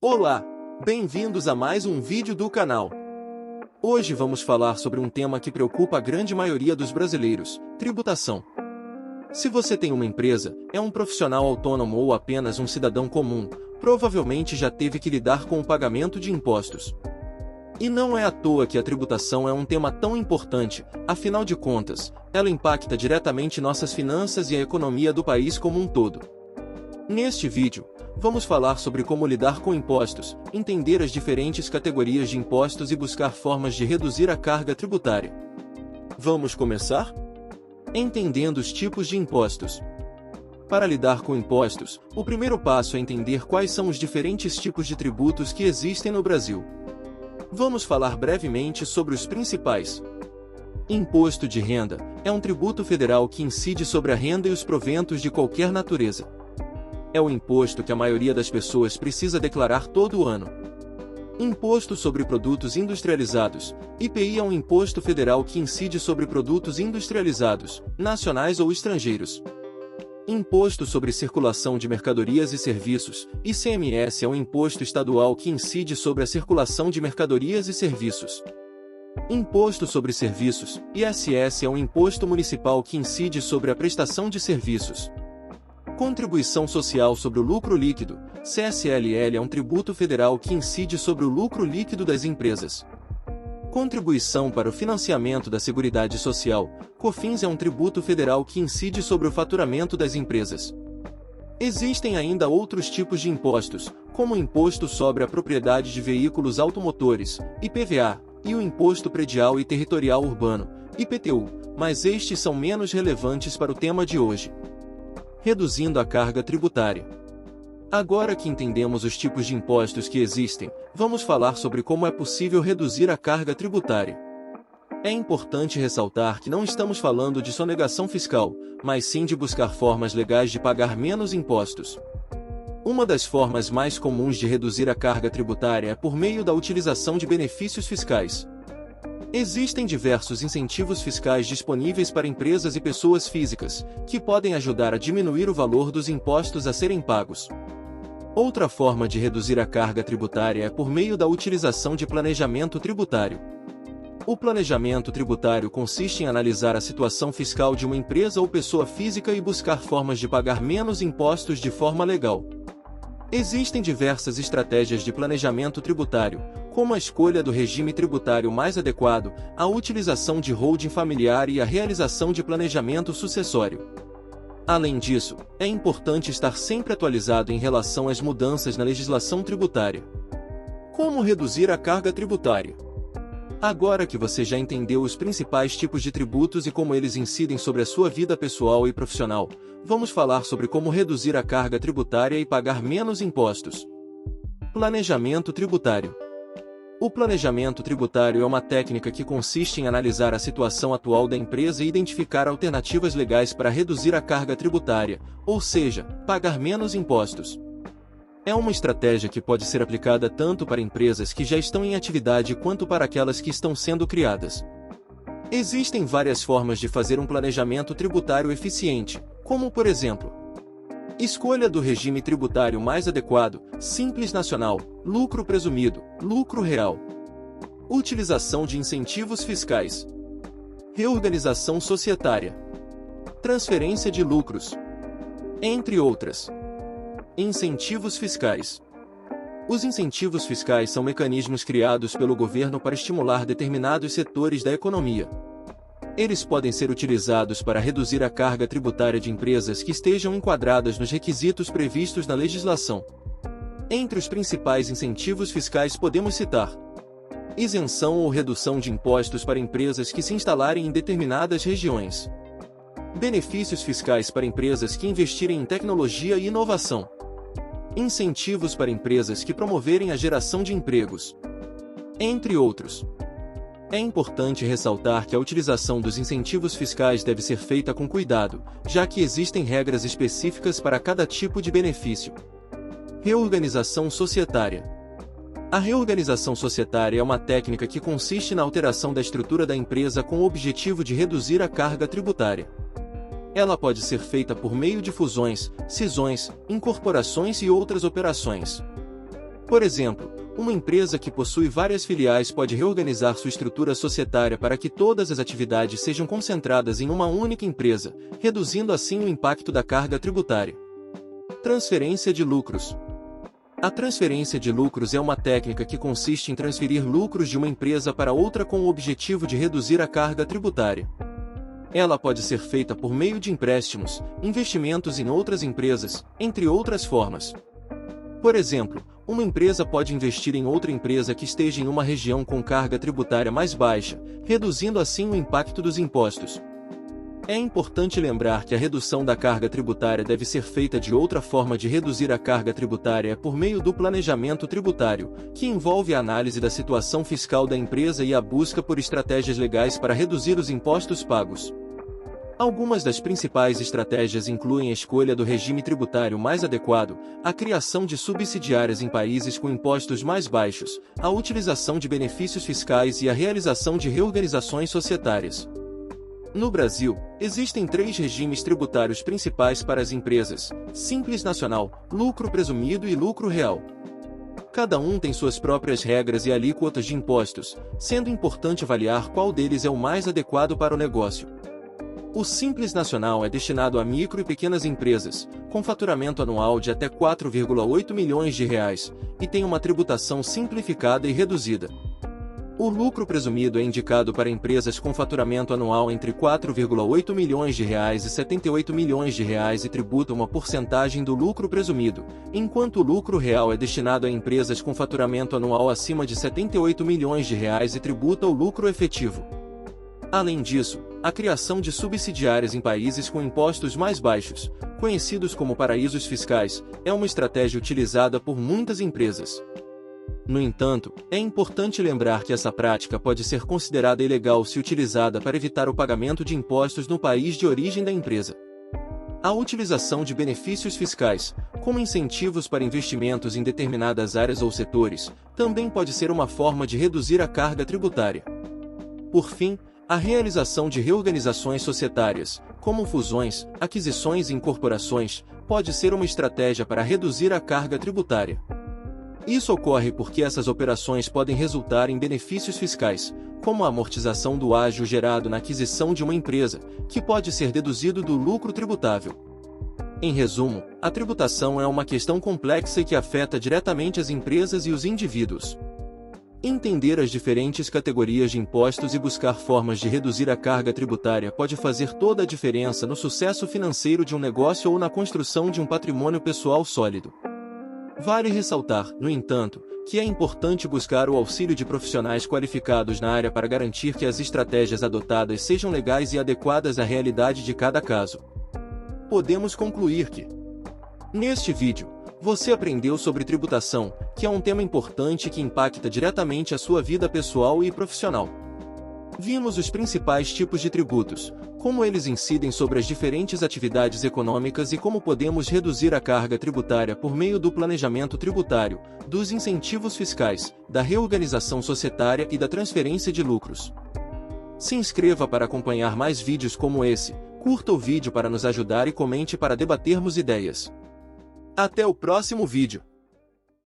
Olá, bem-vindos a mais um vídeo do canal. Hoje vamos falar sobre um tema que preocupa a grande maioria dos brasileiros: tributação. Se você tem uma empresa, é um profissional autônomo ou apenas um cidadão comum, provavelmente já teve que lidar com o pagamento de impostos. E não é à toa que a tributação é um tema tão importante, afinal de contas, ela impacta diretamente nossas finanças e a economia do país como um todo. Neste vídeo, vamos falar sobre como lidar com impostos, entender as diferentes categorias de impostos e buscar formas de reduzir a carga tributária. Vamos começar? Entendendo os tipos de impostos. Para lidar com impostos, o primeiro passo é entender quais são os diferentes tipos de tributos que existem no Brasil. Vamos falar brevemente sobre os principais. Imposto de renda é um tributo federal que incide sobre a renda e os proventos de qualquer natureza. É o imposto que a maioria das pessoas precisa declarar todo ano. Imposto sobre produtos industrializados. IPI é um imposto federal que incide sobre produtos industrializados, nacionais ou estrangeiros. Imposto sobre circulação de mercadorias e serviços. ICMS é um imposto estadual que incide sobre a circulação de mercadorias e serviços. Imposto sobre serviços. ISS é um imposto municipal que incide sobre a prestação de serviços. Contribuição Social sobre o Lucro Líquido, CSLL é um tributo federal que incide sobre o lucro líquido das empresas. Contribuição para o Financiamento da Seguridade Social, COFINS é um tributo federal que incide sobre o faturamento das empresas. Existem ainda outros tipos de impostos, como o Imposto sobre a Propriedade de Veículos Automotores, IPVA, e o Imposto Predial e Territorial Urbano, IPTU, mas estes são menos relevantes para o tema de hoje. Reduzindo a carga tributária. Agora que entendemos os tipos de impostos que existem, vamos falar sobre como é possível reduzir a carga tributária. É importante ressaltar que não estamos falando de sonegação fiscal, mas sim de buscar formas legais de pagar menos impostos. Uma das formas mais comuns de reduzir a carga tributária é por meio da utilização de benefícios fiscais. Existem diversos incentivos fiscais disponíveis para empresas e pessoas físicas, que podem ajudar a diminuir o valor dos impostos a serem pagos. Outra forma de reduzir a carga tributária é por meio da utilização de planejamento tributário. O planejamento tributário consiste em analisar a situação fiscal de uma empresa ou pessoa física e buscar formas de pagar menos impostos de forma legal. Existem diversas estratégias de planejamento tributário, como a escolha do regime tributário mais adequado, a utilização de holding familiar e a realização de planejamento sucessório. Além disso, é importante estar sempre atualizado em relação às mudanças na legislação tributária. Como reduzir a carga tributária? Agora que você já entendeu os principais tipos de tributos e como eles incidem sobre a sua vida pessoal e profissional, vamos falar sobre como reduzir a carga tributária e pagar menos impostos. Planejamento tributário. O planejamento tributário é uma técnica que consiste em analisar a situação atual da empresa e identificar alternativas legais para reduzir a carga tributária, ou seja, pagar menos impostos. É uma estratégia que pode ser aplicada tanto para empresas que já estão em atividade quanto para aquelas que estão sendo criadas. Existem várias formas de fazer um planejamento tributário eficiente, como por exemplo: escolha do regime tributário mais adequado, Simples Nacional, lucro presumido, lucro real. Utilização de incentivos fiscais. Reorganização societária. Transferência de lucros. Entre outras. Incentivos fiscais. Os incentivos fiscais são mecanismos criados pelo governo para estimular determinados setores da economia. Eles podem ser utilizados para reduzir a carga tributária de empresas que estejam enquadradas nos requisitos previstos na legislação. Entre os principais incentivos fiscais podemos citar: isenção ou redução de impostos para empresas que se instalarem em determinadas regiões. Benefícios fiscais para empresas que investirem em tecnologia e inovação. Incentivos para empresas que promoverem a geração de empregos. Entre outros. É importante ressaltar que a utilização dos incentivos fiscais deve ser feita com cuidado, já que existem regras específicas para cada tipo de benefício. Reorganização societária. A reorganização societária é uma técnica que consiste na alteração da estrutura da empresa com o objetivo de reduzir a carga tributária. Ela pode ser feita por meio de fusões, cisões, incorporações e outras operações. Por exemplo, uma empresa que possui várias filiais pode reorganizar sua estrutura societária para que todas as atividades sejam concentradas em uma única empresa, reduzindo assim o impacto da carga tributária. Transferência de lucros. A transferência de lucros é uma técnica que consiste em transferir lucros de uma empresa para outra com o objetivo de reduzir a carga tributária. Ela pode ser feita por meio de empréstimos, investimentos em outras empresas, entre outras formas. Por exemplo, uma empresa pode investir em outra empresa que esteja em uma região com carga tributária mais baixa, reduzindo assim o impacto dos impostos. É importante lembrar que a redução da carga tributária deve ser feita de outra forma de reduzir a carga tributária por meio do planejamento tributário, que envolve a análise da situação fiscal da empresa e a busca por estratégias legais para reduzir os impostos pagos. Algumas das principais estratégias incluem a escolha do regime tributário mais adequado, a criação de subsidiárias em países com impostos mais baixos, a utilização de benefícios fiscais e a realização de reorganizações societárias. No Brasil, existem 3 regimes tributários principais para as empresas: Simples Nacional, Lucro Presumido e Lucro Real. Cada um tem suas próprias regras e alíquotas de impostos, sendo importante avaliar qual deles é o mais adequado para o negócio. O Simples Nacional é destinado a micro e pequenas empresas, com faturamento anual de até R$ 4,8 milhões, e tem uma tributação simplificada e reduzida. O lucro presumido é indicado para empresas com faturamento anual entre R$ 4,8 milhões e R$ 78 milhões e tributa uma porcentagem do lucro presumido, enquanto o lucro real é destinado a empresas com faturamento anual acima de R$ 78 milhões e tributa o lucro efetivo. Além disso, a criação de subsidiárias em países com impostos mais baixos, conhecidos como paraísos fiscais, é uma estratégia utilizada por muitas empresas. No entanto, é importante lembrar que essa prática pode ser considerada ilegal se utilizada para evitar o pagamento de impostos no país de origem da empresa. A utilização de benefícios fiscais, como incentivos para investimentos em determinadas áreas ou setores, também pode ser uma forma de reduzir a carga tributária. Por fim, a realização de reorganizações societárias, como fusões, aquisições e incorporações, pode ser uma estratégia para reduzir a carga tributária. Isso ocorre porque essas operações podem resultar em benefícios fiscais, como a amortização do ágio gerado na aquisição de uma empresa, que pode ser deduzido do lucro tributável. Em resumo, a tributação é uma questão complexa e que afeta diretamente as empresas e os indivíduos. Entender as diferentes categorias de impostos e buscar formas de reduzir a carga tributária pode fazer toda a diferença no sucesso financeiro de um negócio ou na construção de um patrimônio pessoal sólido. Vale ressaltar, no entanto, que é importante buscar o auxílio de profissionais qualificados na área para garantir que as estratégias adotadas sejam legais e adequadas à realidade de cada caso. Podemos concluir que, neste vídeo, você aprendeu sobre tributação, que é um tema importante que impacta diretamente a sua vida pessoal e profissional. Vimos os principais tipos de tributos, como eles incidem sobre as diferentes atividades econômicas e como podemos reduzir a carga tributária por meio do planejamento tributário, dos incentivos fiscais, da reorganização societária e da transferência de lucros. Se inscreva para acompanhar mais vídeos como esse, curta o vídeo para nos ajudar e comente para debatermos ideias. Até o próximo vídeo!